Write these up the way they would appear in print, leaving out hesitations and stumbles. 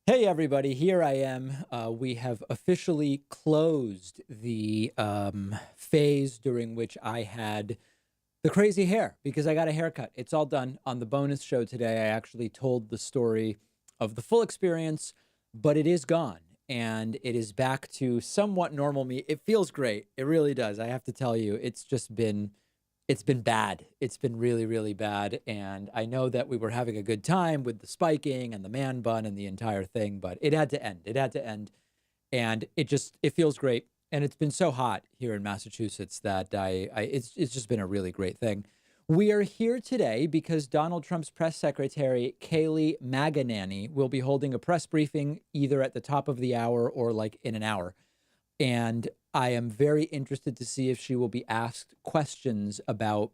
Hey, everybody, here I am. We have officially closed the phase during which I had the crazy hair because I got a haircut. It's all done. On the bonus show today, I actually told the story of the full experience, but it is gone and it is back to somewhat normal me. It feels great. It really does. I have to tell you, it's been bad. It's been really, really bad. And I know that we were having a good time with the spiking and the man bun and the entire thing, but it had to end. It had to end. And it feels great. And it's been so hot here in Massachusetts that it's just been a really great thing. We are here today because Donald Trump's press secretary, Kayleigh McEnany, will be holding a press briefing either at the top of the hour or like in an hour. And I am very interested to see if she will be asked questions about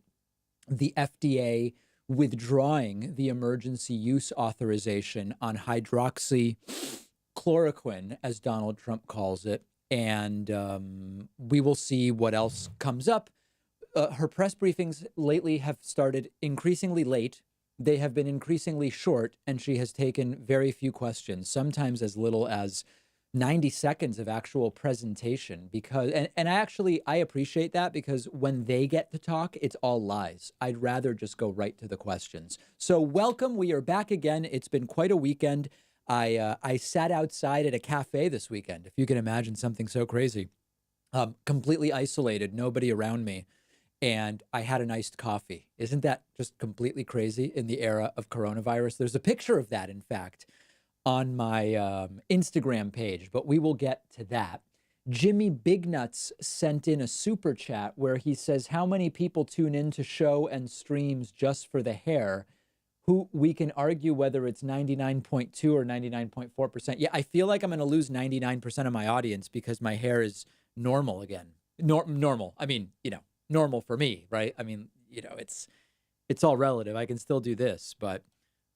the FDA withdrawing the emergency use authorization on hydroxychloroquine, as Donald Trump calls it. And we will see what else comes up. Her press briefings lately have started increasingly late. They have been increasingly short, and she has taken very few questions, sometimes as little as 90 seconds of actual presentation because and I appreciate that because when they get to talk, it's all lies. I'd rather just go right to the questions. So welcome. We are back again. It's been quite a weekend. I sat outside at a cafe this weekend, if you can imagine something so crazy. Completely isolated, nobody around me. And I had an iced coffee. Isn't that just completely crazy in the era of coronavirus? There's a picture of that, in fact, on my Instagram page, but we will get to that. Jimmy Bignuts sent in a super chat where he says, how many people tune in to show and streams just for the hair? Who we can argue whether it's 99.2 or 99.4%. Yeah, I feel like I'm going to lose 99% of my audience because my hair is normal again. Normal. I mean, normal for me, right? I mean, it's all relative. I can still do this, but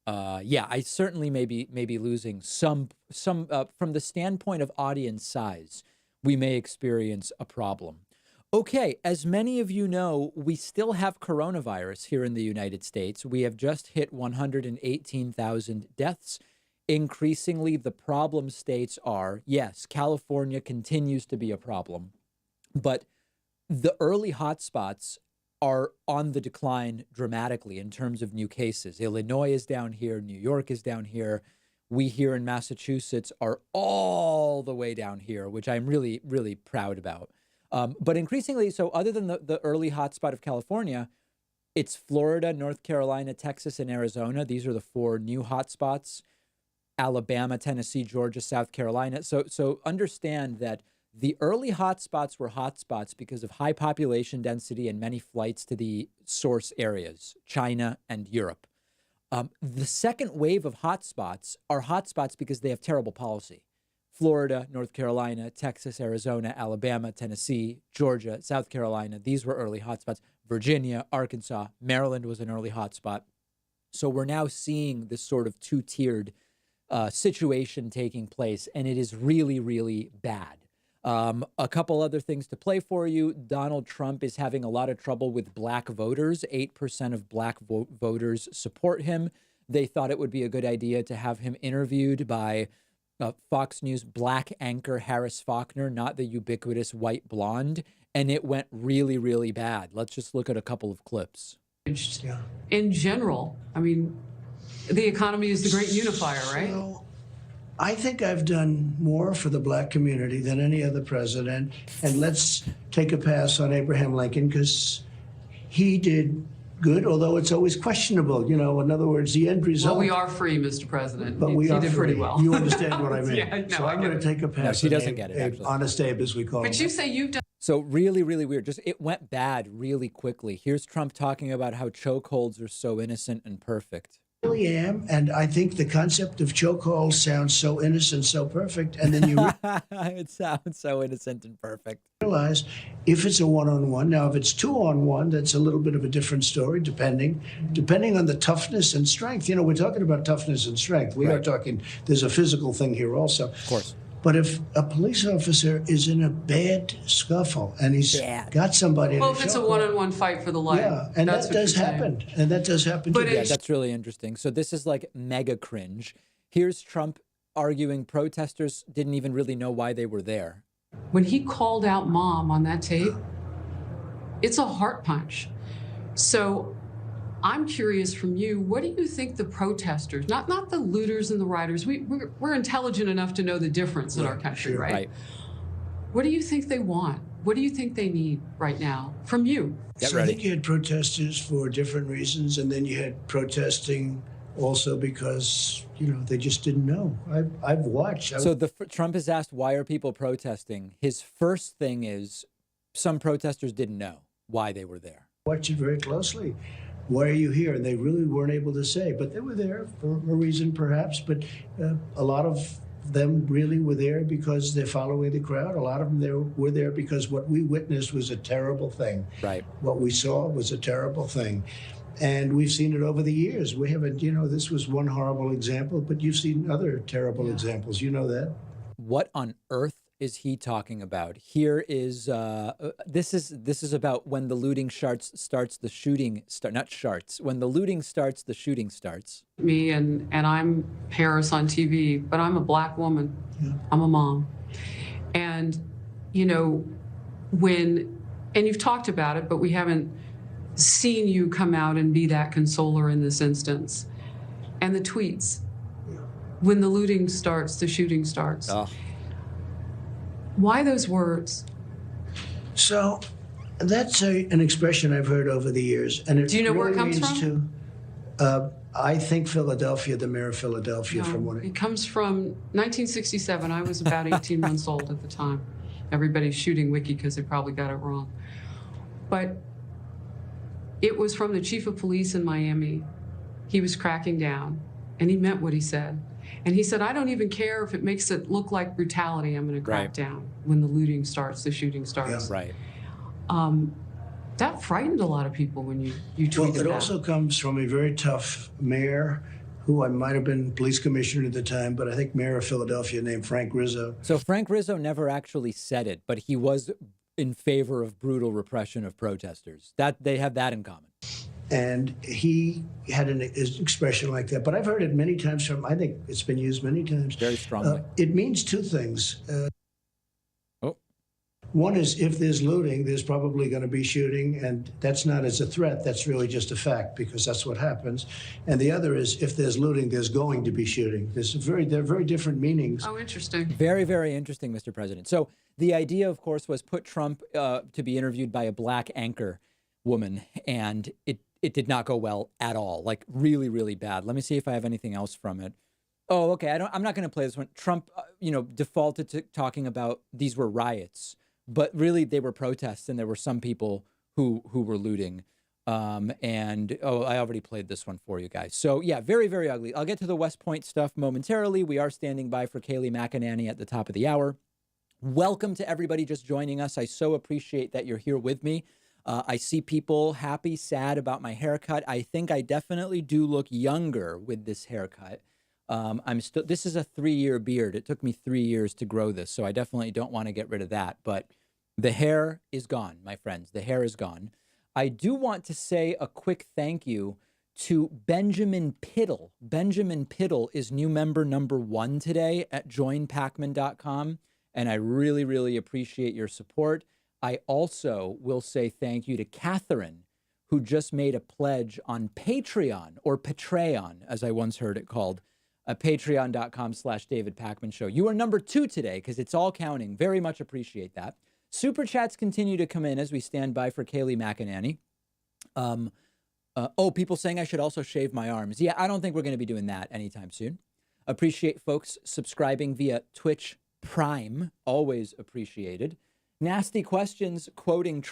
yeah, I certainly may be losing some from the standpoint of audience size. We may experience a problem. Okay, as many of you know, we still have coronavirus here in the United States. We have just hit 118,000 deaths. Increasingly, the problem states are, yes, California continues to be a problem, but the early hotspots are on the decline dramatically in terms of new cases. Illinois is down here. New York is down here. We here in Massachusetts are all the way down here, which I'm really, really proud about. But increasingly, so other than the early hotspot of California, it's Florida, North Carolina, Texas, and Arizona. These are the four new hotspots. Alabama, Tennessee, Georgia, South Carolina. So understand that the early hotspots were hotspots because of high population density and many flights to the source areas, China and Europe. The second wave of hotspots are hotspots because they have terrible policy. Florida, North Carolina, Texas, Arizona, Alabama, Tennessee, Georgia, South Carolina. These were early hotspots. Virginia, Arkansas, Maryland was an early hotspot. So we're now seeing this sort of two-tiered situation taking place, and it is really, really bad. A couple other things to play for you. Donald Trump is having a lot of trouble with black voters. 8% of black voters support him. They thought it would be a good idea to have him interviewed by Fox News black anchor Harris Faulkner, not the ubiquitous white blonde. And it went really, really bad. Let's just look at a couple of clips. Yeah. In general, I mean, the economy is the great unifier, right? So, I think I've done more for the black community than any other president. And let's take a pass on Abraham Lincoln because he did good, although it's always questionable. In other words, the end result. Well, we are free, Mr. President. But we are did free. Pretty well. You understand what I mean? Yeah, no, so I'm going to take a pass. No, she doesn't get it, actually. Honest Abe, as we call him. But you say you've done. So really, really weird. Just it went bad really quickly. Here's Trump talking about how chokeholds are so innocent and perfect. I really am, and I think the concept of chokehold sounds so innocent, so perfect, and then you it sounds so innocent and perfect. realize if it's a one-on-one. Now, if it's two-on-one, that's a little bit of a different story, depending on the toughness and strength. We're talking about toughness and strength. We are talking. There's a physical thing here also. Of course. But if a police officer is in a bad scuffle and he's got somebody, Well, if it's a one-on-one fight for the life, yeah, and that does happen, and that does happen. But yeah, that's really interesting. So this is like mega cringe. Here's Trump arguing protesters didn't even really know why they were there. When he called out mom on that tape, it's a heart punch. So I'm curious from you, what do you think the protesters, not the looters and the rioters, we're intelligent enough to know the difference in our country, sure. right? What do you think they want? What do you think they need right now from you? Get So ready. I think you had protesters for different reasons, and then you had protesting also because, they just didn't know. I've watched. So Trump is asked, why are people protesting? His first thing is some protesters didn't know why they were there. Watch it very closely. Why are you here? And they really weren't able to say, but they were there for a reason, perhaps. But a lot of them really were there because they're following the crowd. A lot of them were there because what we witnessed was a terrible thing. Right. What we saw was a terrible thing. And we've seen it over the years. We haven't, this was one horrible example, but you've seen other terrible examples. You know that. What on earth is he talking about? Here is this is about when the looting starts, the shooting not sharts. When the looting starts, the shooting starts. Me and I'm Harris on TV, but I'm a black woman. Yeah. I'm a mom. And and you've talked about it, but we haven't seen you come out and be that consoler in this instance. And the tweets, when the looting starts, the shooting starts. Oh. Why those words? So that's an expression I've heard over the years. And it Do you know where it really comes means from? I think Philadelphia, the mayor of Philadelphia, No, from what it comes from 1967. I was about 18 months old at the time. Everybody's shooting Wiki because they probably got it wrong. But it was from the chief of police in Miami. He was cracking down, and he meant what he said. And he said, I don't even care if it makes it look like brutality. I'm going to crack down when the looting starts, the shooting starts. Yeah. Right. That frightened a lot of people when you tweeted Well, it that. also comes from a very tough mayor who I might have been police commissioner at the time, but I think mayor of Philadelphia named Frank Rizzo. So Frank Rizzo never actually said it, but he was in favor of brutal repression of protesters. That they have that in common. And he had an expression like that. But I've heard it many times from, I think it's been used many times. Very strongly. It means two things. Oh. One is if there's looting, there's probably going to be shooting. And that's not as a threat. That's really just a fact because that's what happens. And the other is if there's looting, there's going to be shooting. They're very different meanings. Oh, interesting. Very, very interesting, Mr. President. So the idea, of course, was put Trump to be interviewed by a black anchor woman, and it did not go well at all. Like really, really bad. Let me see if I have anything else from it. Oh, okay. I'm not going to play this one. Trump, defaulted to talking about these were riots, but really they were protests, and there were some people who were looting. I already played this one for you guys. So yeah, very, very ugly. I'll get to the West Point stuff momentarily. We are standing by for Kayleigh McEnany at the top of the hour. Welcome to everybody just joining us. I so appreciate that you're here with me. I see people happy, sad about my haircut. I think I definitely do look younger with this haircut. This is a 3-year beard. It took me 3 years to grow this, so I definitely don't want to get rid of that. But the hair is gone, my friends. The hair is gone. I do want to say a quick thank you to Benjamin Piddle. Benjamin Piddle is new member number 1 today at joinpacman.com, and I really, really appreciate your support. I also will say thank you to Catherine, who just made a pledge on Patreon, or Patreon, as I once heard it called, patreon.com/David Pakman Show. You are number 2 today because it's all counting. Very much appreciate that. Super chats continue to come in as we stand by for Kayleigh McEnany. People saying I should also shave my arms. Yeah, I don't think we're going to be doing that anytime soon. Appreciate folks subscribing via Twitch Prime. Always appreciated. Nasty questions quoting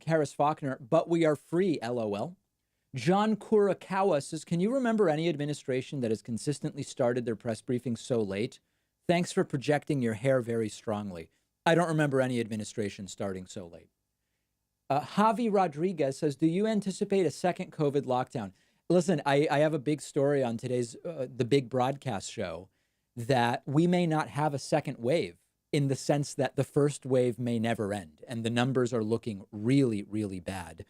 Harris Faulkner, but we are free, LOL. John Kurakawa says, can you remember any administration that has consistently started their press briefings so late? Thanks for projecting your hair very strongly. I don't remember any administration starting so late. Javi Rodriguez says, do you anticipate a second COVID lockdown? Listen, I have a big story on today's The Big Broadcast Show that we may not have a second wave, in the sense that the first wave may never end, and the numbers are looking really, really bad.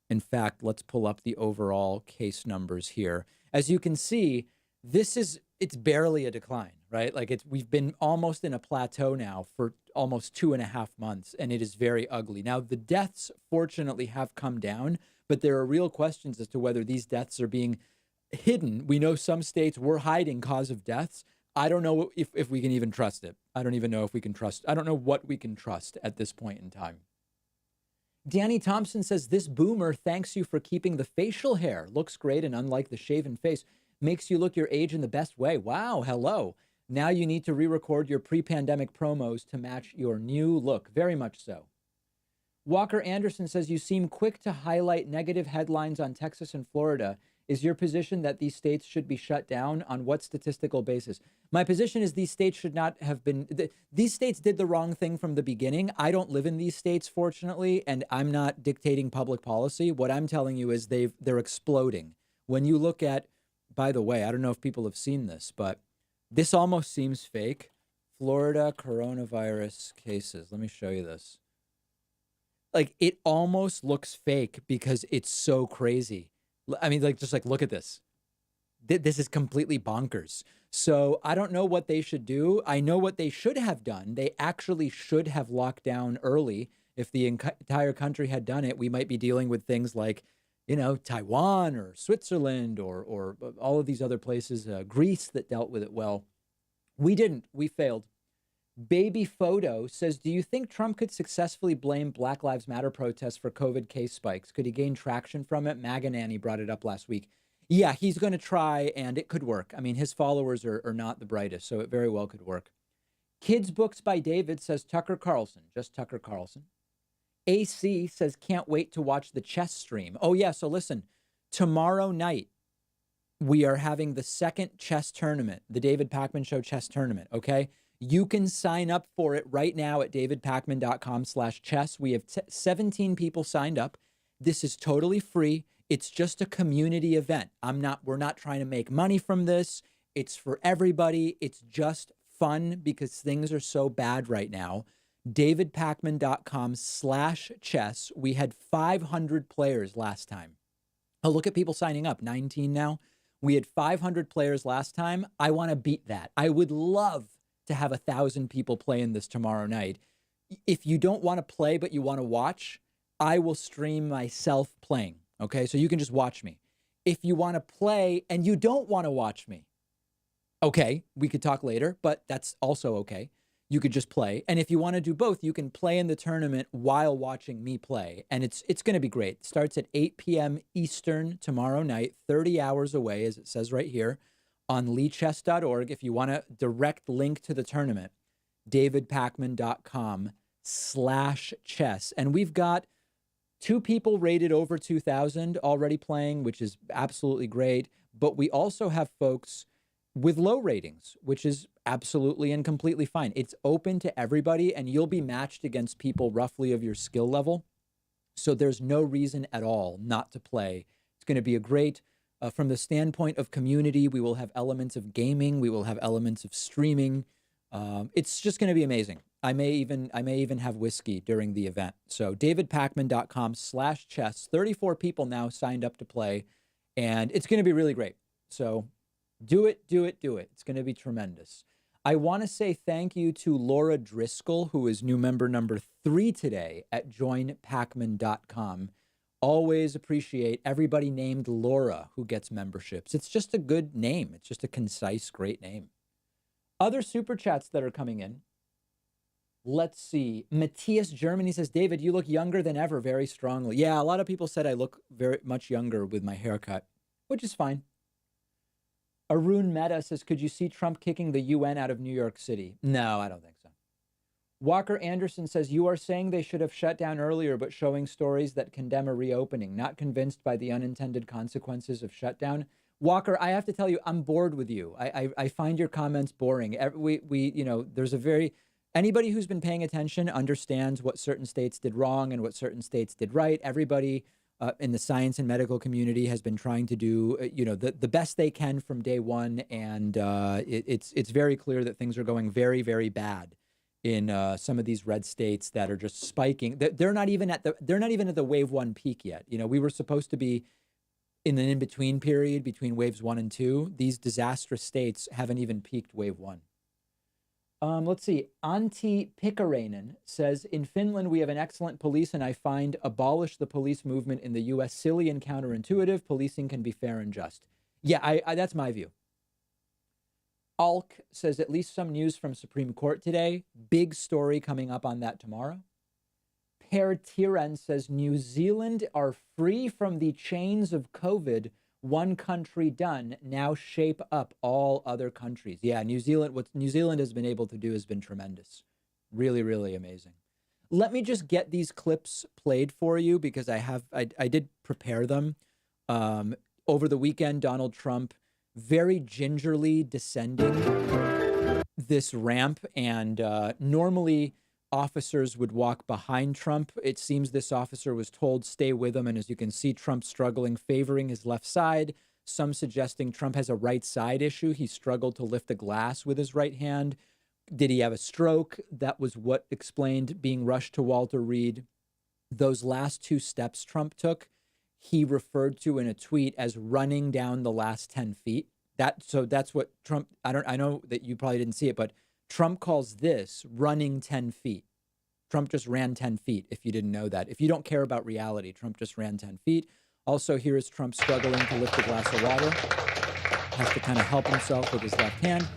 In fact, let's pull up the overall case numbers here. As you can see, this is it's barely a decline, right? Like we've been almost in a plateau now for almost 2.5 months, and it is very ugly. Now, the deaths fortunately have come down, but there are real questions as to whether these deaths are being hidden. We know some states were hiding cause of deaths. I don't know if we can even trust it. I don't even know if we can trust. I don't know what we can trust at this point in time. Danny Thompson says, this boomer thanks you for keeping the facial hair. Looks great, and unlike the shaven face, makes you look your age in the best way. Wow, hello. Now you need to re-record your pre-pandemic promos to match your new look. Very much so. Walker Anderson says, you seem quick to highlight negative headlines on Texas and Florida. Is your position that these states should be shut down? On what statistical basis? My position is these states should not have been, these states did the wrong thing from the beginning. I don't live in these states, fortunately, and I'm not dictating public policy. What I'm telling you is they're exploding. When you look at, by the way, I don't know if people have seen this, but this almost seems fake. Florida coronavirus cases. Let me show you this. Like, it almost looks fake because it's so crazy. I mean, just look at this. This is completely bonkers. So I don't know what they should do. I know what they should have done. They actually should have locked down early. If the entire country had done it, we might be dealing with things like, Taiwan or Switzerland or all of these other places, Greece, that dealt with it well. We didn't. We failed. Baby Photo says, do you think Trump could successfully blame Black Lives Matter protests for COVID case spikes? Could he gain traction from it? McEnany brought it up last week. Yeah, he's going to try, and it could work. I mean, his followers are not the brightest, so it very well could work. Kids Books by David says Tucker Carlson, just Tucker Carlson. AC says, can't wait to watch the chess stream. Oh, yeah, so listen, tomorrow night, we are having the second chess tournament, the David Pakman Show chess tournament, okay? You can sign up for it right now at davidpakman.com/chess. We have 17 people signed up. This is totally free. It's just a community event. We're not trying to make money from this. It's for everybody. It's just fun because things are so bad right now. davidpakman.com/chess. We had 500 players last time. Oh, look at people signing up. 19 now. We had 500 players last time. I want to beat that. I would love to have 1,000 people play in this tomorrow night. If you don't want to play, but you want to watch, I will stream myself playing. Okay. So you can just watch me. If you want to play and you don't want to watch me, okay, we could talk later, but that's also okay. You could just play. And if you want to do both, you can play in the tournament while watching me play. And it's going to be great. It starts at 8 p.m. Eastern tomorrow night, 30 hours away, as it says right here, on leechess.org. If you want a direct link to the tournament, davidpakman.com/chess. And we've got 2 people rated over 2,000 already playing, which is absolutely great. But we also have folks with low ratings, which is absolutely and completely fine. It's open to everybody, and you'll be matched against people roughly of your skill level. So there's no reason at all not to play. It's going to be a great, from the standpoint of community, we will have elements of gaming. We will have elements of streaming. It's just going to be amazing. I may even have whiskey during the event. So davidpakman.com/chess. 34 people now signed up to play, and it's going to be really great. So do it. It's going to be tremendous. I want to say thank you to Laura Driscoll, who is new member number 3 today at joinpakman.com. Always appreciate everybody named Laura who gets memberships. It's just a good name. It's just a concise, great name. Other super chats that are coming in. Let's see. Matthias Germany says, David, you look younger than ever, very strongly. Yeah, a lot of people said I look very much younger with my haircut, which is fine. Arun Mehta says, could you see Trump kicking the UN out of New York City? No, I don't think so. Walker Anderson says, you are saying they should have shut down earlier, but showing stories that condemn a reopening. Not convinced by the unintended consequences of shutdown. Walker, I have to tell you, I'm bored with you. I find your comments boring. There's anybody who's been paying attention understands what certain states did wrong and what certain states did right. Everybody in the science and medical community has been trying to do, the best they can from day one. And it's very clear that things are going very, very bad in some of these red states that are just spiking. They're not even at the wave 1 peak yet. We were supposed to be in an in-between period between waves 1 and 2, these disastrous states haven't even peaked wave 1. Let's see. Antti Pikkarainen says, in Finland, we have an excellent police, and I find abolish the police movement in the U.S. silly and counterintuitive. Policing can be fair and just. Yeah, I that's my view. Alk says, at least some news from Supreme Court today. Big story coming up on that tomorrow. Per Tiran says, New Zealand are free from the chains of COVID. One country done. Now shape up all other countries. Yeah, New Zealand, what New Zealand has been able to do has been tremendous. Really, really amazing. Let me just get these clips played for you because I did prepare them. Over the weekend, Donald Trump very gingerly descending this ramp, and normally officers would walk behind Trump. It seems this officer was told stay with him, and as you can see, Trump struggling, favoring his left side. Some suggesting Trump has a right side issue. He struggled to lift a glass with his right hand. Did he have a stroke? That was what explained being rushed to Walter Reed. Those last 2 steps Trump took, he referred to in a tweet as running down the last 10 feet. So that's what Trump, I know that you probably didn't see it, but Trump calls this running 10 feet. Trump just ran 10 feet, if you didn't know that. If you don't care about reality, Trump just ran 10 feet. Also, here is Trump struggling to lift a glass of water. Has to kind of help himself with his left hand.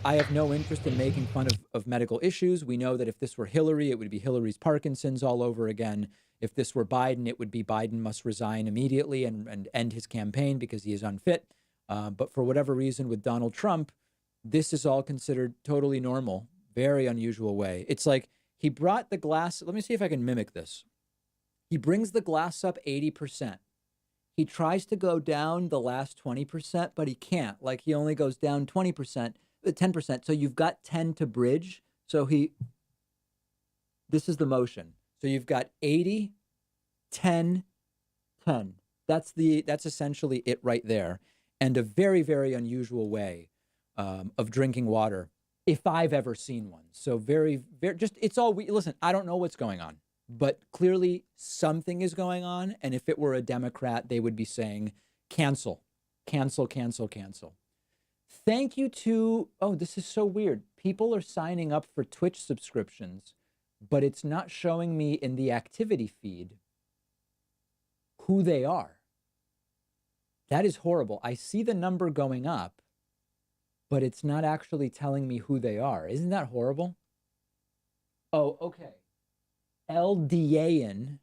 I have no interest in making fun of medical issues. We know that if this were Hillary, it would be Hillary's Parkinson's all over again. If this were Biden, it would be Biden must resign immediately and end his campaign because he is unfit. But for whatever reason with Donald Trump, this is all considered totally normal, very unusual way. It's like he brought the glass. Let me see if I can mimic this. He brings the glass up 80%. He tries to go down the last 20%, but he can't. Like he only goes down 20%, 10%. So you've got 10 to bridge. So this is the motion. So you've got 80, 10, 10. That's essentially it right there. And a very, very unusual way of drinking water, if I've ever seen one. So very, very, just, it's all, listen, I don't know what's going on, but clearly something is going on. And if it were a Democrat, they would be saying, cancel, cancel, cancel, cancel. Thank you to, oh, this is so weird. People are signing up for Twitch subscriptions, but it's not showing me in the activity feed who they are. That is horrible. I see the number going up, but it's not actually telling me who they are. Isn't that horrible? Oh, okay. LDAN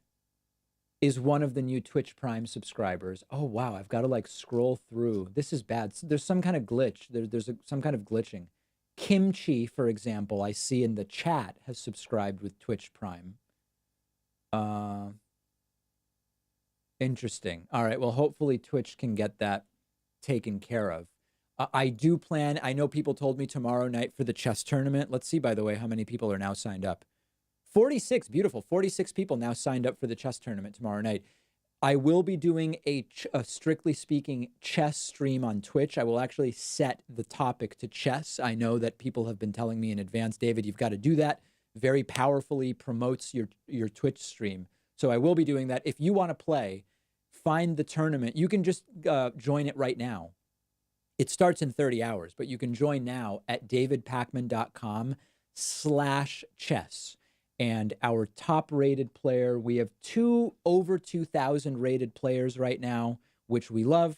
is one of the new Twitch Prime subscribers. Oh, wow. I've got to like scroll through. This is bad. There's some kind of glitch. There's some kind of glitching. Kimchi, for example, I see in the chat has subscribed with Twitch Prime. Interesting. All right. Well, hopefully Twitch can get that taken care of. I do plan. I know people told me tomorrow night for the chess tournament. Let's see, by the way, how many people are now signed up. 46. Beautiful. 46 people now signed up for the chess tournament tomorrow night. I will be doing a strictly speaking chess stream on Twitch. I will actually set the topic to chess. I know that people have been telling me in advance, David, you've got to do that. Very powerfully promotes your Twitch stream. So I will be doing that. If you want to play, find the tournament. You can just join it right now. It starts in 30 hours, but you can join now at davidpakman.com/chess. And our top rated player, we have over 2,000 rated players right now, which we love.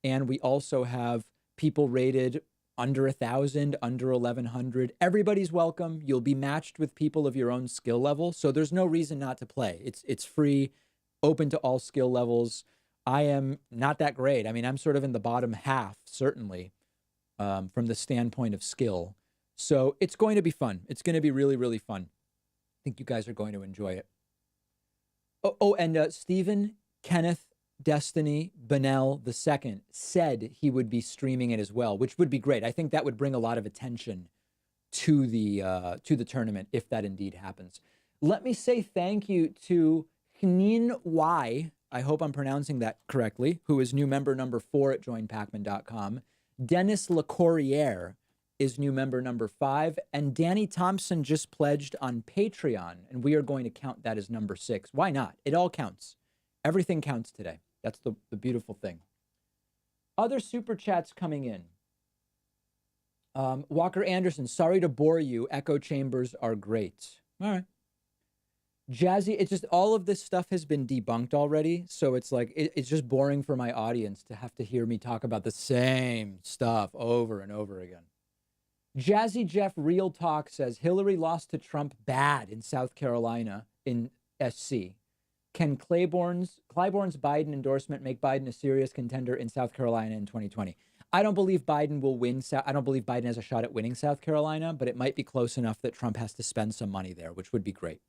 And we also have people rated under 1,000, under 1,100. Everybody's welcome. You'll be matched with people of your own skill level. So there's no reason not to play. It's free, open to all skill levels. I am not that great. I mean, I'm sort of in the bottom half, certainly, from the standpoint of skill. So it's going to be fun. It's going to be really, really fun. I think you guys are going to enjoy it. And Stephen Kenneth Destiny Bonnell II said he would be streaming it as well, which would be great. I think that would bring a lot of attention to the tournament if that indeed happens. Let me say thank you to Hnin Y. I hope I'm pronouncing that correctly, who is new member number 4 at joinpacman.com. Dennis LeCourriere is new member number 5. And Danny Thompson just pledged on Patreon, and we are going to count that as number 6. Why not? It all counts. Everything counts today. That's the beautiful thing. Other super chats coming in. Walker Anderson, sorry to bore you. Echo chambers are great. All right. Jazzy, it's just all of this stuff has been debunked already. So it's like, it's just boring for my audience to have to hear me talk about the same stuff over and over again. Jazzy Jeff Real Talk says Hillary lost to Trump bad in South Carolina in SC. Can Claiborne's Biden endorsement make Biden a serious contender in South Carolina in 2020? I don't believe Biden will win. I don't believe Biden has a shot at winning South Carolina, but it might be close enough that Trump has to spend some money there, which would be great.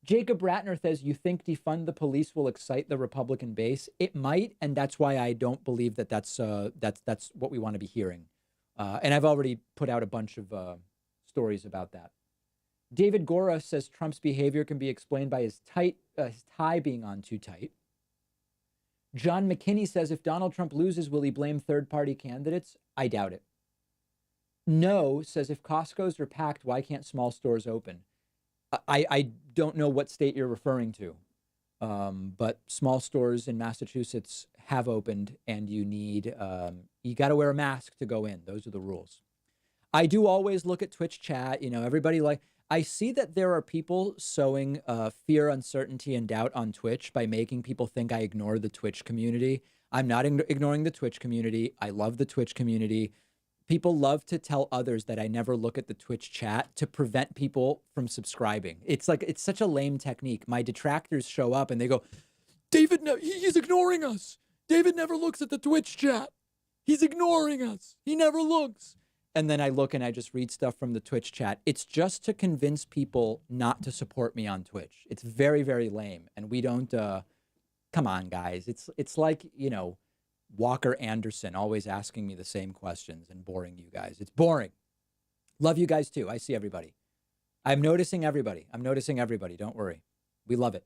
Jacob Ratner says, you think defund the police will excite the Republican base? It might, and that's why I don't believe that that's what we want to be hearing. And I've already put out a bunch of stories about that. David Gora says Trump's behavior can be explained by his tie being on too tight. John McEnany says if Donald Trump loses, will he blame third-party candidates? I doubt it. No says if Costco's are packed, why can't small stores open? I don't know what state you're referring to, but small stores in Massachusetts have opened, and you got to wear a mask to go in. Those are the rules. I do always look at Twitch chat. Everybody I see that there are people sowing fear, uncertainty, and doubt on Twitch by making people think I ignore the Twitch community. I'm not ignoring the Twitch community. I love the Twitch community. People love to tell others that I never look at the Twitch chat to prevent people from subscribing. It's such a lame technique. My detractors show up and they go, David, he's ignoring us. David never looks at the Twitch chat. He's ignoring us. He never looks. And then I look and I just read stuff from the Twitch chat. It's just to convince people not to support me on Twitch. It's very, very lame. And we don't, come on, guys. It's like, Walker Anderson always asking me the same questions and boring you guys. It's boring. Love you guys too. I see everybody. I'm noticing everybody. Don't worry. We love it.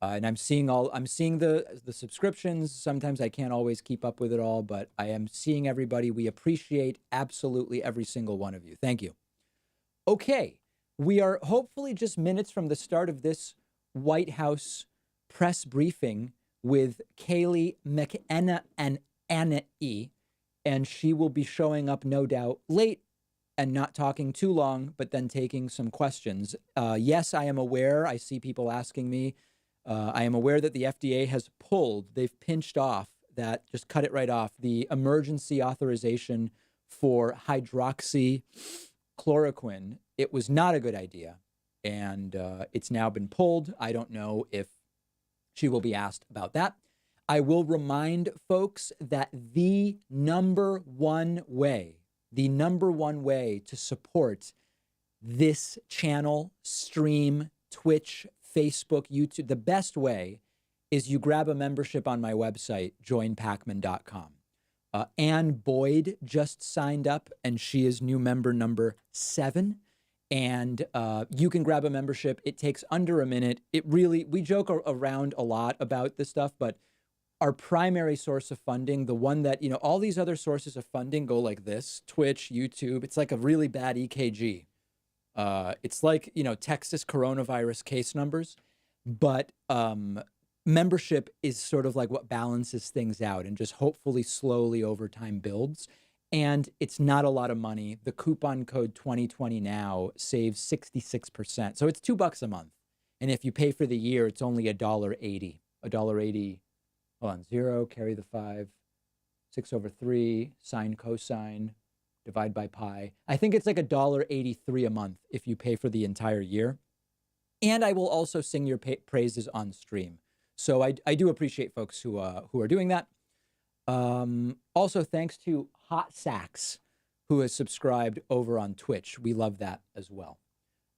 And I'm seeing the subscriptions. Sometimes I can't always keep up with it all, but I am seeing everybody. We appreciate absolutely every single one of you. Thank you. Okay. We are hopefully just minutes from the start of this White House press briefing with Kayleigh McEnany, and she will be showing up, no doubt, late and not talking too long, but then taking some questions. Yes, I am aware. I see people asking me. I am aware that the FDA has they've pinched off just cut it right off, the emergency authorization for hydroxychloroquine. It was not a good idea, and it's now been pulled. I don't know if she will be asked about that. I will remind folks that the number one way to support this channel, stream, Twitch, Facebook, YouTube, the best way is you grab a membership on my website, joinpacman.com. Ann Boyd just signed up, and she is new member number 7. And you can grab a membership. It takes under a minute. We joke around a lot about this stuff, but our primary source of funding, the one that, all these other sources of funding go like this, Twitch, YouTube, it's like a really bad EKG. It's like, Texas coronavirus case numbers, but membership is sort of like what balances things out and just hopefully slowly over time builds. And it's not a lot of money. The coupon code 2020 now saves 66%. So it's $2 a month. And if you pay for the year, it's only $1.80. $1.80. Hold on. 0, carry the 5, 6/3, sine, cosine, divide by pi. I think it's like $1.83 a month if you pay for the entire year. And I will also sing your praises on stream. So I do appreciate folks who are doing that. Also, thanks to Hot Sax, who has subscribed over on Twitch. We love that as well.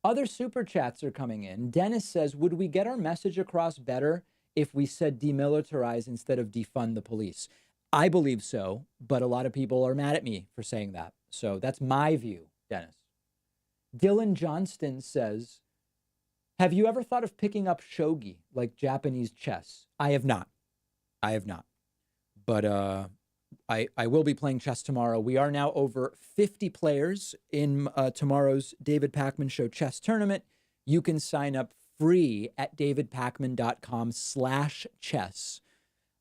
Other super chats are coming in. Dennis says, would we get our message across better if we said demilitarize instead of defund the police? I believe so, but a lot of people are mad at me for saying that. So that's my view, Dennis. Dylan Johnston says, have you ever thought of picking up shogi, like Japanese chess? I have not. But I will be playing chess tomorrow. We are now over 50 players in tomorrow's David Pakman Show chess tournament. You can sign up free at davidpakman.com/chess.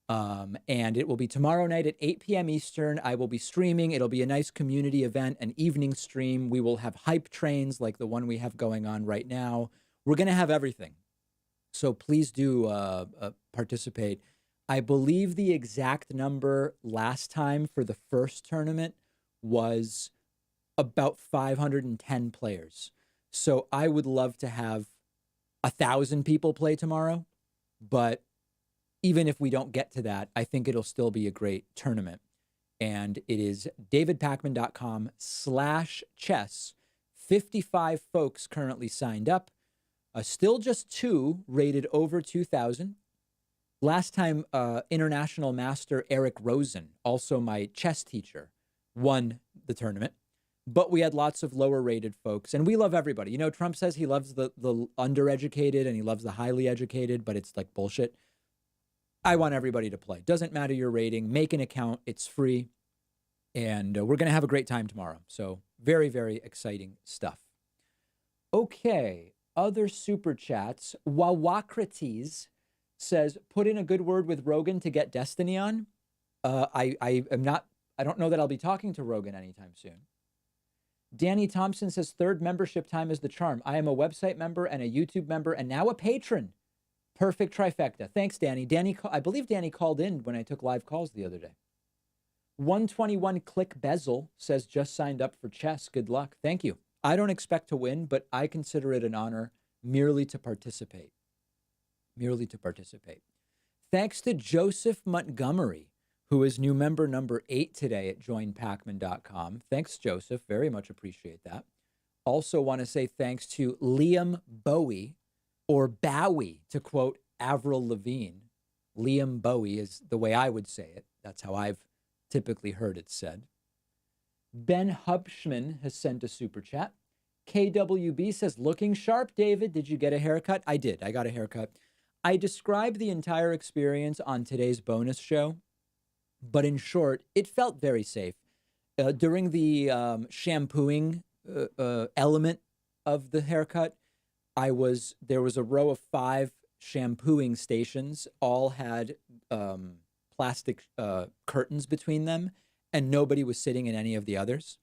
And it will be tomorrow night at 8 p.m. Eastern. I will be streaming. It'll be a nice community event, an evening stream. We will have hype trains like the one we have going on right now. We're going to have everything. So please do participate. I believe the exact number last time for the first tournament was about 510 players. So I would love to have 1,000 people play tomorrow, but even if we don't get to that, I think it'll still be a great tournament. And it is davidpakman.com/chess. 55 folks currently signed up. Still just 2 rated over 2,000. Last time, international master Eric Rosen, also my chess teacher, won the tournament. But we had lots of lower rated folks, and we love everybody. You know, Trump says he loves the undereducated and he loves the highly educated, but it's like bullshit. I want everybody to play. Doesn't matter your rating. Make an account. It's free. And we're going to have a great time tomorrow. So very, very exciting stuff. Okay. Other super chats. Wawacrates says, put in a good word with Rogan to get Destiny on. I don't know that I'll be talking to Rogan anytime soon. Danny Thompson says, third membership time is the charm. I am a website member and a YouTube member and now a patron. Perfect trifecta. Thanks, Danny. I believe Danny called in when I took live calls the other day. 121 Click Bezel says, just signed up for chess. Good luck. Thank you. I don't expect to win, but I consider it an honor merely to participate. Thanks to Joseph Montgomery, who is new member number 8 today at joinpakman.com. Thanks, Joseph. Very much appreciate that. Also want to say thanks to Liam Bowie, or Bowie, to quote Avril Lavigne. Liam Bowie is the way I would say it. That's how I've typically heard it said. Ben Hubschman has sent a super chat. KWB says, looking sharp, David. Did you get a haircut? I did. I got a haircut. I described the entire experience on today's bonus show, but in short, it felt very safe. During the shampooing element of the haircut, there was a row of 5 shampooing stations, all had plastic curtains between them, and nobody was sitting in any of the others.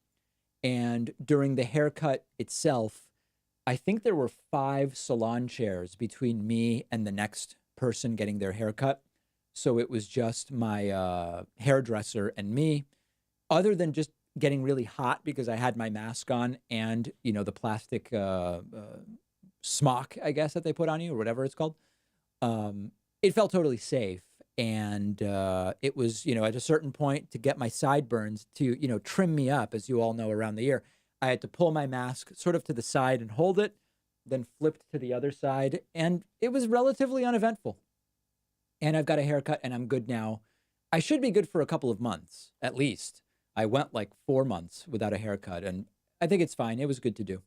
And during the haircut itself, I think there were 5 salon chairs between me and the next person getting their haircut. So it was just my hairdresser and me, other than just getting really hot because I had my mask on and, the plastic smock, I guess, that they put on you or whatever it's called. It felt totally safe. And it was, at a certain point to get my sideburns to, trim me up, as you all know, around the ear, I had to pull my mask sort of to the side and hold it, then flipped to the other side. And it was relatively uneventful. And I've got a haircut and I'm good now. I should be good for a couple of months, at least. I went like 4 months without a haircut and I think it's fine. It was good to do.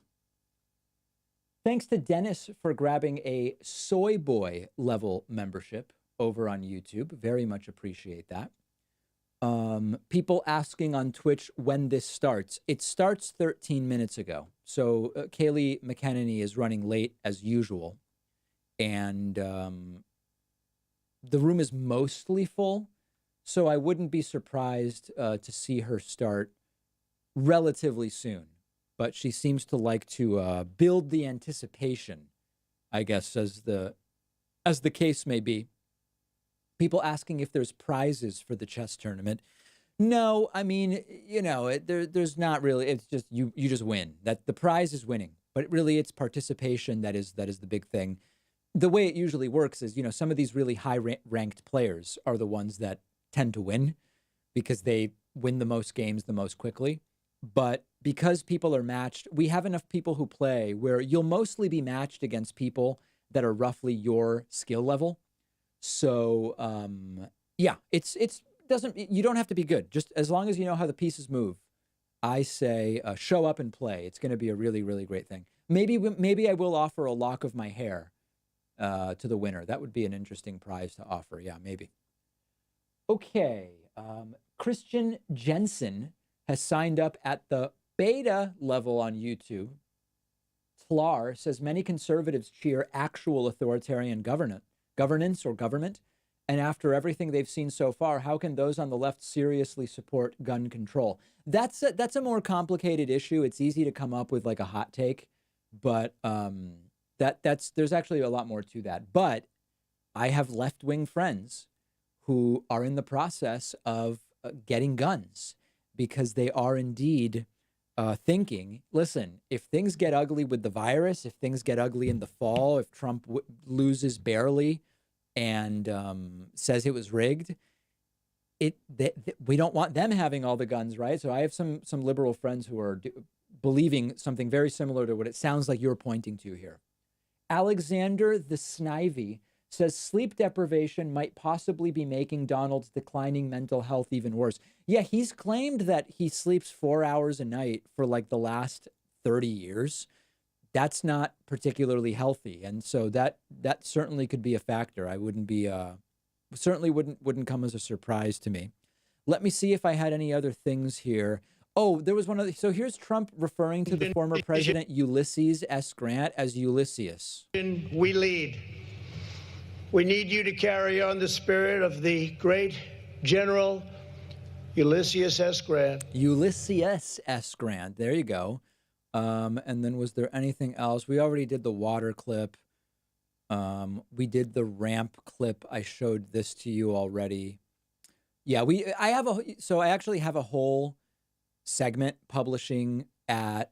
Thanks to Dennis for grabbing a Soy Boy level membership over on YouTube. Very much appreciate that. People asking on Twitch when this starts. It starts 13 minutes ago. So Kayleigh McEnany is running late as usual. And the room is mostly full. So I wouldn't be surprised to see her start relatively soon. But she seems to like to build the anticipation, I guess, as the case may be. People asking if there's prizes for the chess tournament. No, I mean, there's not really. It's just you just win. That the prize is winning, but really it's participation that is the big thing. The way it usually works is, some of these really high ranked players are the ones that tend to win because they win the most games the most quickly. But because people are matched, we have enough people who play where you'll mostly be matched against people that are roughly your skill level. So, you don't have to be good. Just as long as you know how the pieces move, I say show up and play. It's going to be a really, really great thing. Maybe I will offer a lock of my hair to the winner. That would be an interesting prize to offer. Yeah, maybe. Okay. Christian Jensen has signed up at the beta level on YouTube. Tlar says many conservatives cheer actual authoritarian governance or government And after everything they've seen so far, how can those on the left seriously support gun control? That's a more complicated issue. It's easy to come up with like a hot take, but there's actually a lot more to that. But I have left-wing friends who are in the process of getting guns because they are indeed thinking, listen, if things get ugly with the virus, if things get ugly in the fall, if Trump loses barely and says it was rigged, we don't want them having all the guns, right? So I have some liberal friends who are believing something very similar to what it sounds like you're pointing to here. Alexander the Snivy says sleep deprivation might possibly be making Donald's declining mental health even worse. Yeah, he's claimed that he sleeps 4 hours a night for like the last 30 years. That's not particularly healthy. And so that certainly could be a factor. I wouldn't be certainly wouldn't come as a surprise to me. Let me see if I had any other things here. Oh, there was one other. So here's Trump referring to the former president Ulysses S. Grant as Ulysses. We lead. We need you to carry on the spirit of the great General Ulysses S. Grant. Ulysses S. Grant. There you go. And then was there anything else? We already did the water clip. We did the ramp clip. I showed this to you already. Yeah, I actually have a whole segment publishing at,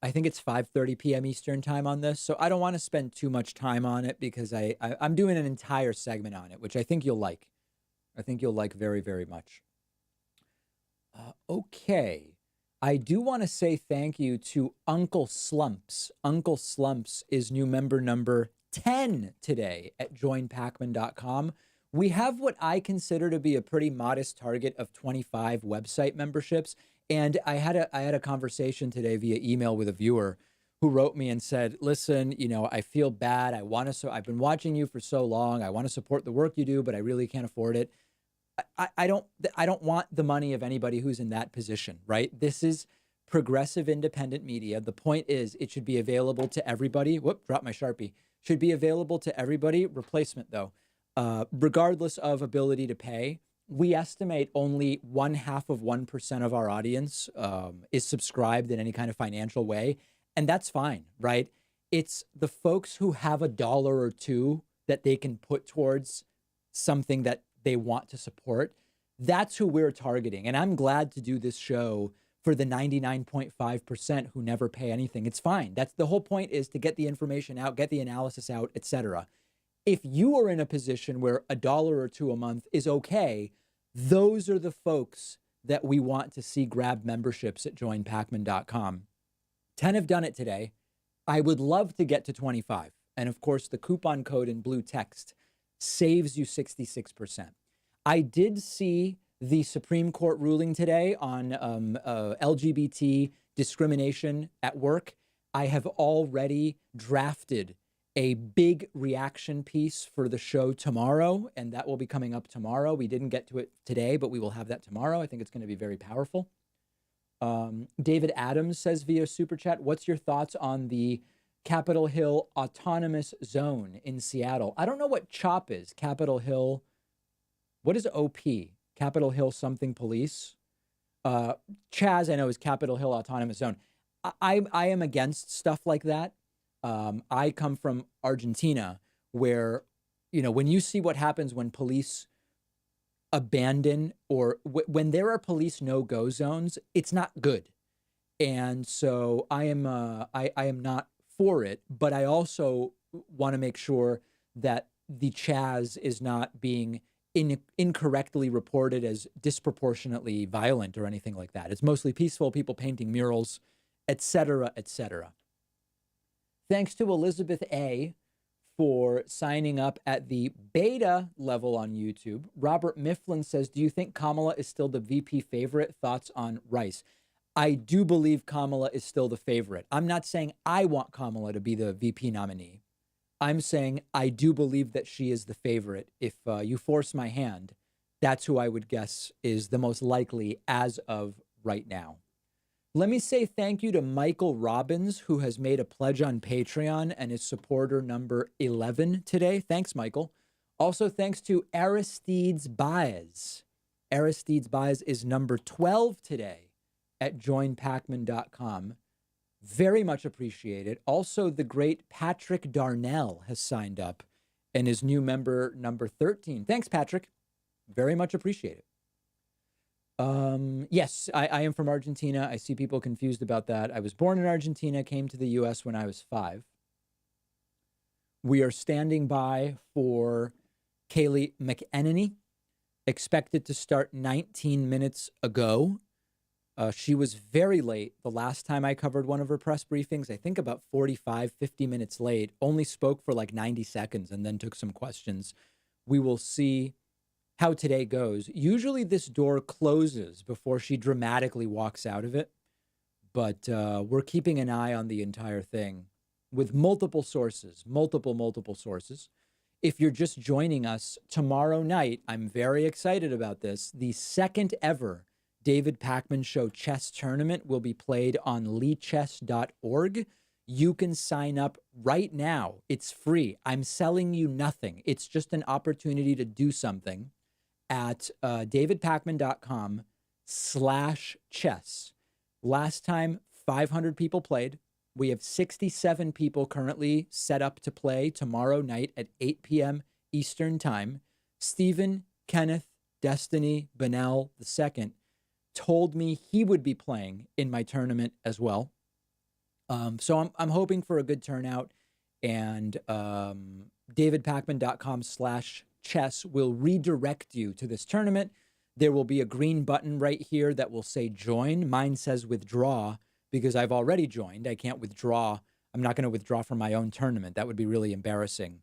I think it's 5:30 p.m. Eastern time on this. So I don't want to spend too much time on it because I'm doing an entire segment on it, which I think you'll like. I think you'll like very, very much. Okay. I do want to say thank you to Uncle Slumps. Uncle Slumps is new member number 10 today at joinpacman.com. We have what I consider to be a pretty modest target of 25 website memberships. And I had a conversation today via email with a viewer who wrote me and said, listen, I feel bad. I've been watching you for so long. I want to support the work you do, but I really can't afford it. I don't want the money of anybody who's in that position, right? This is progressive independent media. The point is it should be available to everybody. Whoop, dropped my Sharpie. Should be available to everybody. Replacement though, regardless of ability to pay. We estimate only 0.5% of our audience is subscribed in any kind of financial way. And that's fine, right? It's the folks who have $1 or $2 that they can put towards something that they want to support. That's who we're targeting. And I'm glad to do this show for the 99.5% who never pay anything. It's fine. That's the whole point, is to get the information out, get the analysis out, etc. If you are in a position where $1 or $2 a month is okay, those are the folks that we want to see grab memberships at joinpacman.com. 10 have done it today. I would love to get to 25. And of course, the coupon code in blue text saves you 66%. I did see the Supreme Court ruling today on LGBT discrimination at work. I have already drafted a big reaction piece for the show tomorrow, and that will be coming up tomorrow. We didn't get to it today, but we will have that tomorrow. I think it's going to be very powerful. David Adams says via Super Chat, what's your thoughts on the Capitol Hill Autonomous Zone in Seattle? I don't know what CHOP is. Capitol Hill. What is OP? Capitol Hill something police. Chaz, I know, is Capitol Hill Autonomous Zone. I am against stuff like that. I come from Argentina, where, when you see what happens when police abandon or when there are police no-go zones, it's not good. And so I am not for it, but I also want to make sure that the Chaz is not being incorrectly reported as disproportionately violent or anything like that. It's mostly peaceful, people painting murals, etc., etc. Thanks to Elizabeth A. for signing up at the beta level on YouTube. Robert Mifflin says, do you think Kamala is still the VP favorite? Thoughts on Rice? I do believe Kamala is still the favorite. I'm not saying I want Kamala to be the VP nominee. I'm saying I do believe that she is the favorite. If you force my hand, that's who I would guess is the most likely as of right now. Let me say thank you to Michael Robbins, who has made a pledge on Patreon and is supporter number 11 today. Thanks, Michael. Also, thanks to Aristides Baez. Aristides Baez is number 12 today at joinpacman.com. Very much appreciated. Also, the great Patrick Darnell has signed up and is new member number 13. Thanks, Patrick. Very much appreciated. Yes, I am from Argentina. I see people confused about that. I was born in Argentina, came to the U.S. when I was 5. We are standing by for Kayleigh McEnany, expected to start 19 minutes ago. She was very late the last time I covered one of her press briefings. I think about 45, 50 minutes late, only spoke for like 90 seconds and then took some questions. We will see how today goes. Usually this door closes before she dramatically walks out of it, but we're keeping an eye on the entire thing with multiple sources. If you're just joining us tomorrow night, I'm very excited about this. The second ever David Pakman Show chess tournament will be played on leechess.org. You can sign up right now. It's free. I'm selling you nothing. It's just an opportunity to do something at davidpakman.com/chess. Last time, 500 people played. We have 67 people currently set up to play tomorrow night at 8 p.m. Eastern Time. Stephen, Kenneth, Destiny, Benel II told me he would be playing in my tournament as well. So I'm hoping for a good turnout, and davidpakman.com/chess will redirect you to this tournament. There will be a green button right here that will say join. Mine says withdraw because I've already joined. I can't withdraw. I'm not going to withdraw from my own tournament. That would be really embarrassing.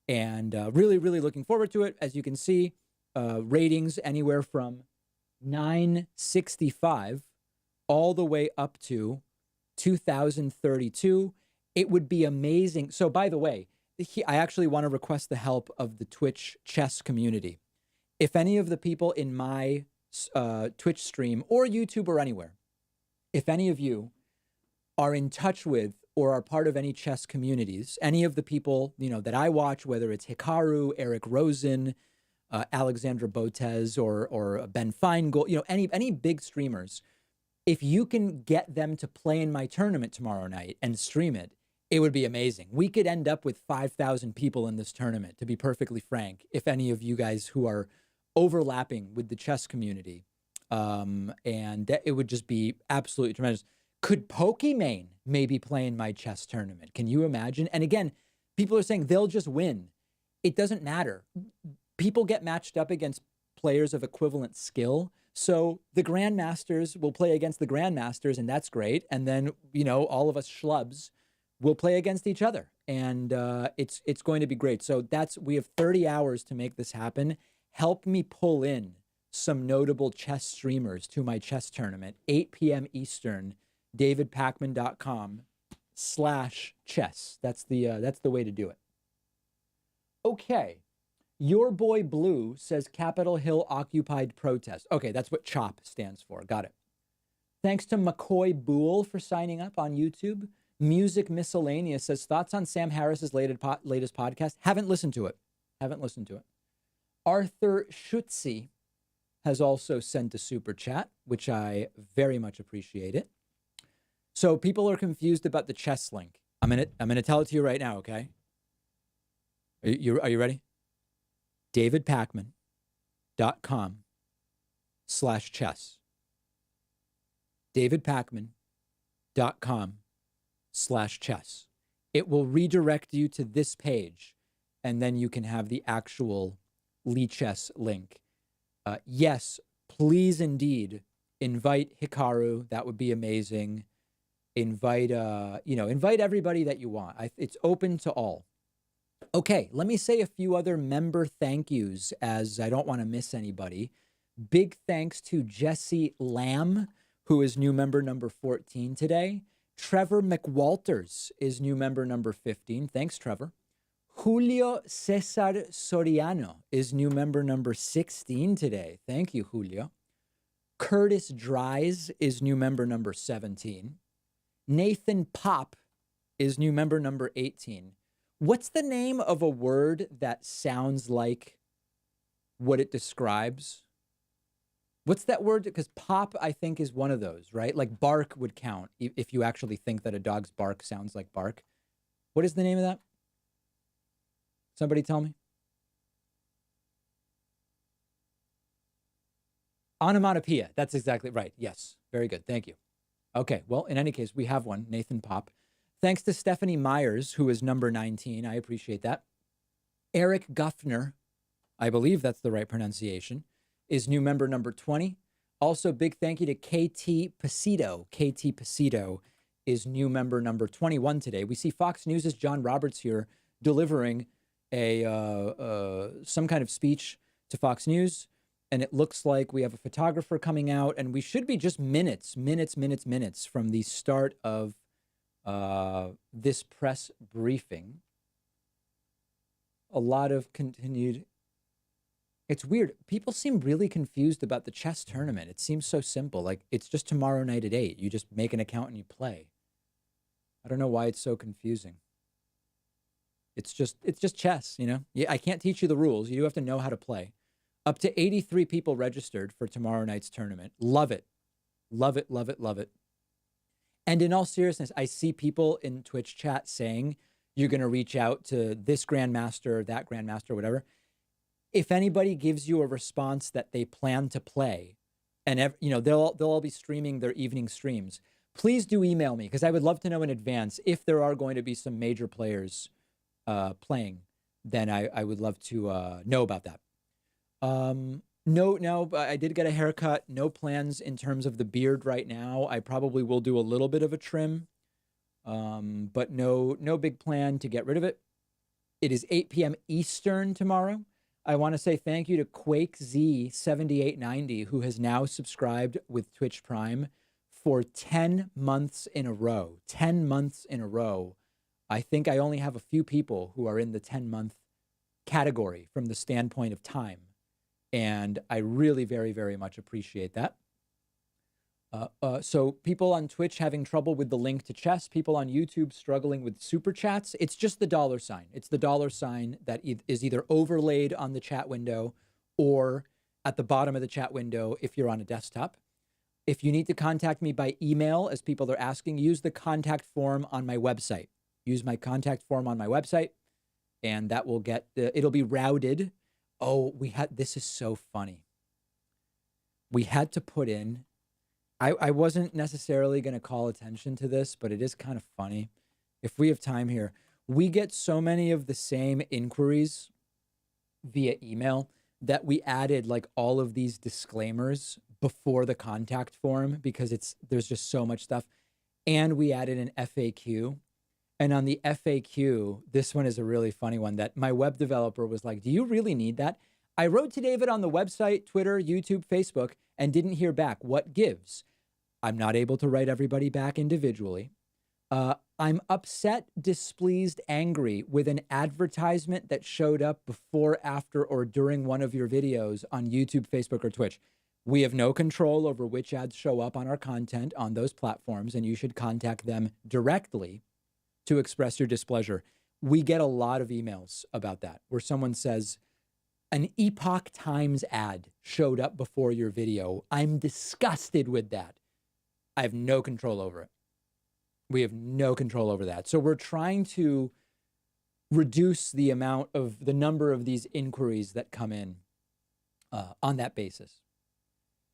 And really, really looking forward to it. As you can see, ratings anywhere from 965 all the way up to 2032. It would be amazing. So, by the way, I actually want to request the help of the Twitch chess community. If any of the people in my Twitch stream or YouTube or anywhere, if any of you are in touch with or are part of any chess communities, any of the people, that I watch, whether it's Hikaru, Eric Rosen, Alexandra Botez, or Ben Feingold, any big streamers, if you can get them to play in my tournament tomorrow night and stream it, it would be amazing. We could end up with 5,000 people in this tournament, to be perfectly frank, if any of you guys who are overlapping with the chess community. And it would just be absolutely tremendous. Could Pokimane maybe play in my chess tournament? Can you imagine? And again, people are saying they'll just win. It doesn't matter. People get matched up against players of equivalent skill. So the grandmasters will play against the grandmasters, and that's great. And then, all of us schlubs will play against each other. And it's going to be great. So we have 30 hours to make this happen. Help me pull in some notable chess streamers to my chess tournament, 8 p.m. Eastern, davidpakman.com/chess. That's the way to do it. Okay. Your boy Blue says Capitol Hill occupied protest. Okay, that's what CHOP stands for. Got it. Thanks to McCoy Boole for signing up on YouTube. Music Miscellaneous says thoughts on Sam Harris's latest podcast. Haven't listened to it. Arthur Schutze has also sent a super chat, which I very much appreciate it. So people are confused about the chess link. I'm gonna tell it to you right now, okay? Are you ready? davidpakman.com/chess. davidpakman.com/chess. It will redirect you to this page, and then you can have the actual Leechess link. Yes, please indeed invite Hikaru. That would be amazing. Invite everybody that you want. It's open to all. Okay, let me say a few other member thank yous, as I don't want to miss anybody. Big thanks to Jesse Lamb, who is new member number 14 today. Trevor McWalters is new member number 15. Thanks, Trevor. Julio Cesar Soriano is new member number 16 today. Thank you, Julio. Curtis Dries is new member number 17. Nathan Pop is new member number 18. What's the name of a word that sounds like what it describes? What's that word? Because pop, I think, is one of those, right? Like bark would count if you actually think that a dog's bark sounds like bark. What is the name of that? Somebody tell me. Onomatopoeia. That's exactly right. Yes. Very good. Thank you. Okay. Well, in any case, we have one, Nathan Pop. Thanks to Stephanie Myers, who is number 19. I appreciate that. Eric Guffner, I believe that's the right pronunciation, is new member number 20. Also, big thank you to KT Pasito. KT Pasito is new member number 21 today. We see Fox News' John Roberts here delivering some kind of speech to Fox News. And it looks like we have a photographer coming out, and we should be just minutes from the start of this press briefing. A lot of continued. It's weird. People seem really confused about the chess tournament. It seems so simple. Like, it's just tomorrow night at 8. You just make an account and you play. I don't know why it's so confusing. It's just chess, you know? Yeah, I can't teach you the rules. You do have to know how to play. Up to 83 people registered for tomorrow night's tournament. Love it. Love it, love it, love it. And in all seriousness, I see people in Twitch chat saying you're going to reach out to this grandmaster, that grandmaster, whatever. If anybody gives you a response that they plan to play, and they'll all be streaming their evening streams, please do email me, because I would love to know in advance if there are going to be some major players playing. Then I would love to know about that. No, I did get a haircut. No plans in terms of the beard right now. I probably will do a little bit of a trim, but no big plan to get rid of it. It is 8 p.m. Eastern tomorrow. I want to say thank you to QuakeZ7890, who has now subscribed with Twitch Prime for 10 months in a row. 10 months in a row. I think I only have a few people who are in the 10-month category from the standpoint of time. And I really very, very much appreciate that. So people on Twitch having trouble with the link to chess, people on YouTube struggling with super chats, it's just the $sign. It's the $sign that is either overlaid on the chat window or at the bottom of the chat window if you're on a desktop. If you need to contact me by email, as people are asking, use the contact form on my website. Use my contact form on my website, and that will get, it'll be routed. Oh, this is so funny. We had to put in, I wasn't necessarily going to call attention to this, but it is kind of funny. If we have time here, we get so many of the same inquiries via email that we added like all of these disclaimers before the contact form because there's just so much stuff. And we added an FAQ. And on the FAQ, this one is a really funny one that my web developer was like, do you really need that? I wrote to David on the website, Twitter, YouTube, Facebook, and didn't hear back. What gives? I'm not able to write everybody back individually. I'm upset, displeased, angry with an advertisement that showed up before, after, or during one of your videos on YouTube, Facebook, or Twitch. We have no control over which ads show up on our content on those platforms, and you should contact them directly to express your displeasure. We get a lot of emails about that, where someone says, an Epoch Times ad showed up before your video. I'm disgusted with that. I have no control over it. We have no control over that. So we're trying to reduce the number of these inquiries that come in on that basis.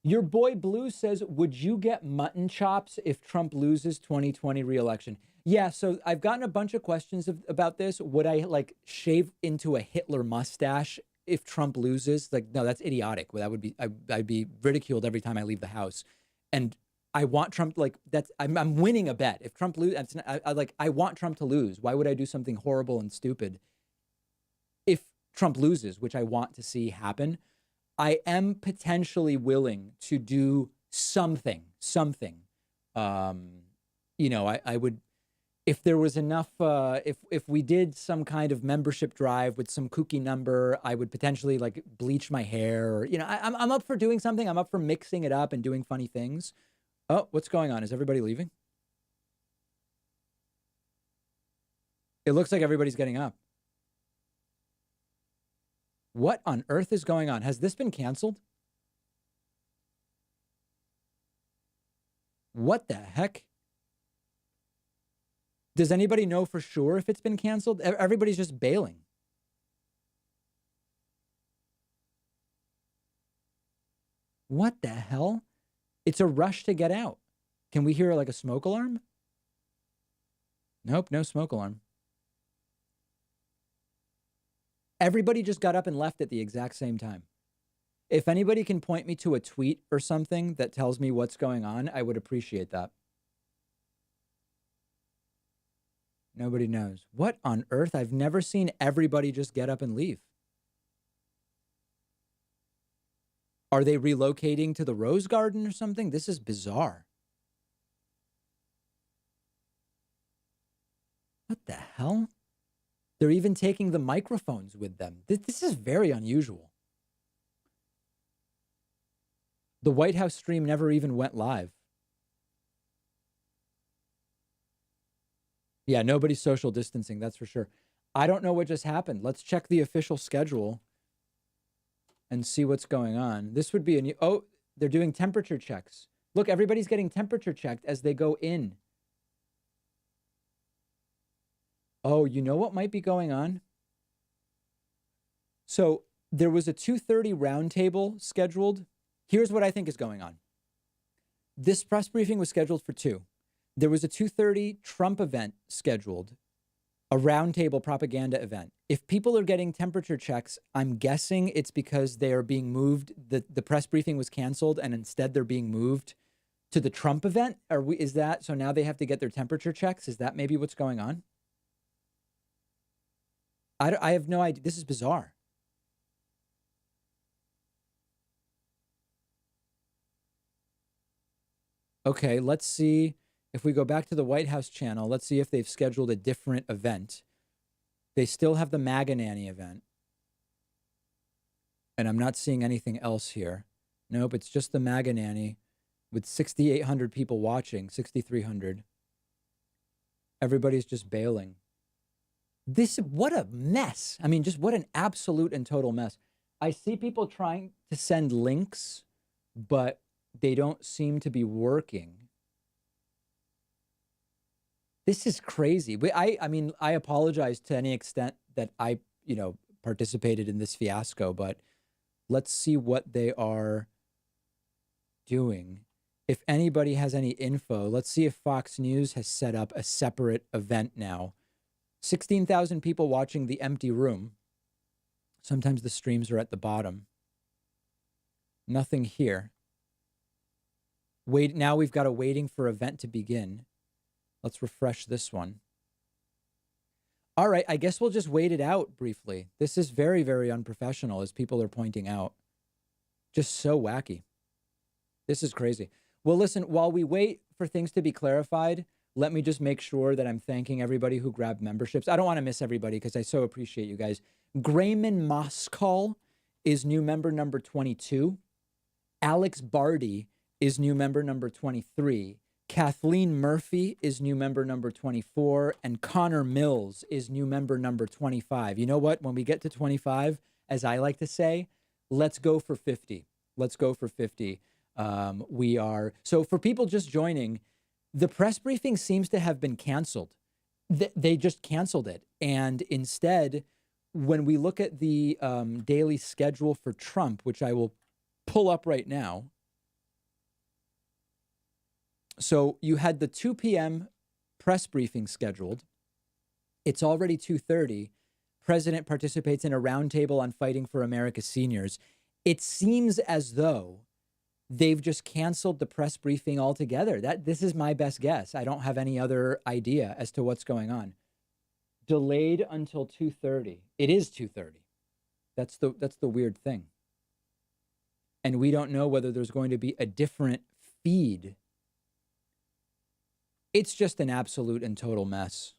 Your boy Blue says, would you get mutton chops if Trump loses 2020 re-election? Yeah, so I've gotten a bunch of questions about this. Would I like shave into a Hitler mustache if Trump loses? Like, no, that's idiotic. That would be, I'd be ridiculed every time I leave the house. And I want Trump, like, I'm winning a bet. If Trump loses, I want Trump to lose. Why would I do something horrible and stupid if Trump loses, which I want to see happen? I am potentially willing to do something. I would, if there was enough, if we did some kind of membership drive with some kooky number, I would potentially like bleach my hair, or, I'm up for doing something. I'm up for mixing it up and doing funny things. Oh, what's going on? Is everybody leaving? It looks like everybody's getting up. What on earth is going on? Has this been canceled? What the heck? Does anybody know for sure if it's been canceled? Everybody's just bailing. What the hell? It's a rush to get out. Can we hear like a smoke alarm? Nope, no smoke alarm. Everybody just got up and left at the exact same time. If anybody can point me to a tweet or something that tells me what's going on, I would appreciate that. Nobody knows. What on earth? I've never seen everybody just get up and leave. Are they relocating to the Rose Garden or something? This is bizarre. What the hell? They're even taking the microphones with them. This is very unusual. The White House stream never even went live. Yeah, nobody's social distancing, that's for sure. I don't know what just happened. Let's check the official schedule and see what's going on. This would be a new... Oh, they're doing temperature checks. Look, everybody's getting temperature checked as they go in. Oh, you know what might be going on? So there was a 2:30 roundtable scheduled. Here's what I think is going on. This press briefing was scheduled for 2. There was a 2:30 Trump event scheduled, a roundtable propaganda event. If people are getting temperature checks, I'm guessing it's because they are being moved. The press briefing was canceled and instead they're being moved to the Trump event. Is that, so now they have to get their temperature checks? Is that maybe what's going on? I have no idea. This is bizarre. Okay, let's see if we go back to the White House channel. Let's see if they've scheduled a different event. They still have the McEnany event. And I'm not seeing anything else here. Nope, it's just the McEnany with 6,800 people watching, 6,300. Everybody's just bailing. What a mess. I mean, just what an absolute and total mess. I see people trying to send links, but they don't seem to be working. This is crazy. I mean, I apologize to any extent that I, participated in this fiasco, but let's see what they are doing. If anybody has any info, let's see if Fox News has set up a separate event now. 16,000 people watching the empty room. Sometimes the streams are at the bottom. Nothing here. Now we've got a waiting for event to begin. Let's refresh this one. All right, I guess we'll just wait it out briefly. This is very, very unprofessional, as people are pointing out. Just so wacky. This is crazy. Well, listen, while we wait for things to be clarified, let me just make sure that I'm thanking everybody who grabbed memberships. I don't want to miss everybody because I so appreciate you guys. Grayman Moskal is new member number 22. Alex Barty is new member number 23. Kathleen Murphy is new member number 24. And Connor Mills is new member number 25. You know what? When we get to 25, as I like to say, let's go for 50. Let's go for 50. So for people just joining, the press briefing seems to have been canceled. They just canceled it. And instead, when we look at the daily schedule for Trump, which I will pull up right now. So you had the 2 p.m. press briefing scheduled. It's already 2:30. President participates in a roundtable on fighting for America's seniors. It seems as though they've just canceled the press briefing altogether. This is my best guess. I don't have any other idea as to what's going on. Delayed until 2:30. It is 2:30. That's the weird thing. And we don't know whether there's going to be a different feed. It's just an absolute and total mess.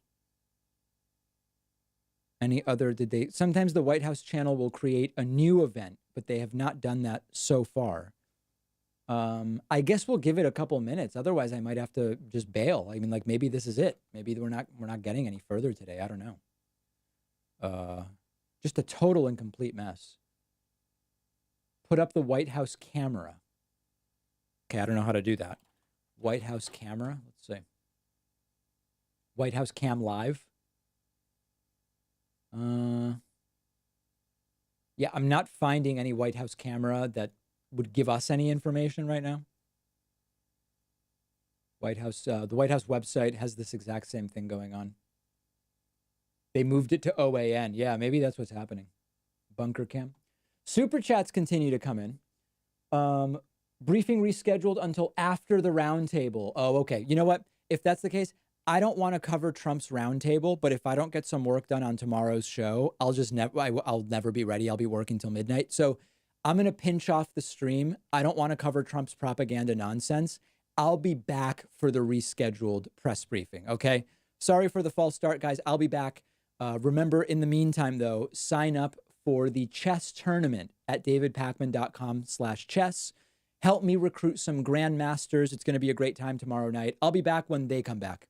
Sometimes the White House channel will create a new event, but they have not done that so far. I guess we'll give it a couple minutes. Otherwise, I might have to just bail. I mean, like maybe this is it. Maybe we're not getting any further today. I don't know. Just a total and complete mess. Put up the White House camera. Okay, I don't know how to do that. White House camera. Let's see. White House cam live. Yeah, I'm not finding any White House camera that would give us any information right now. White House, the White House website has this exact same thing going on. They moved it to OAN. Yeah, maybe that's what's happening. Bunker cam. Super chats continue to come in. Briefing rescheduled until after the roundtable. Oh, okay. You know what? If that's the case, I don't want to cover Trump's roundtable, but if I don't get some work done on tomorrow's show, I'll never be ready. I'll be working till midnight. So I'm going to pinch off the stream. I don't want to cover Trump's propaganda nonsense. I'll be back for the rescheduled press briefing. Okay. Sorry for the false start, guys. I'll be back. Remember, in the meantime, though, sign up for the chess tournament at davidpakman.com/chess. Help me recruit some grandmasters. It's going to be a great time tomorrow night. I'll be back when they come back.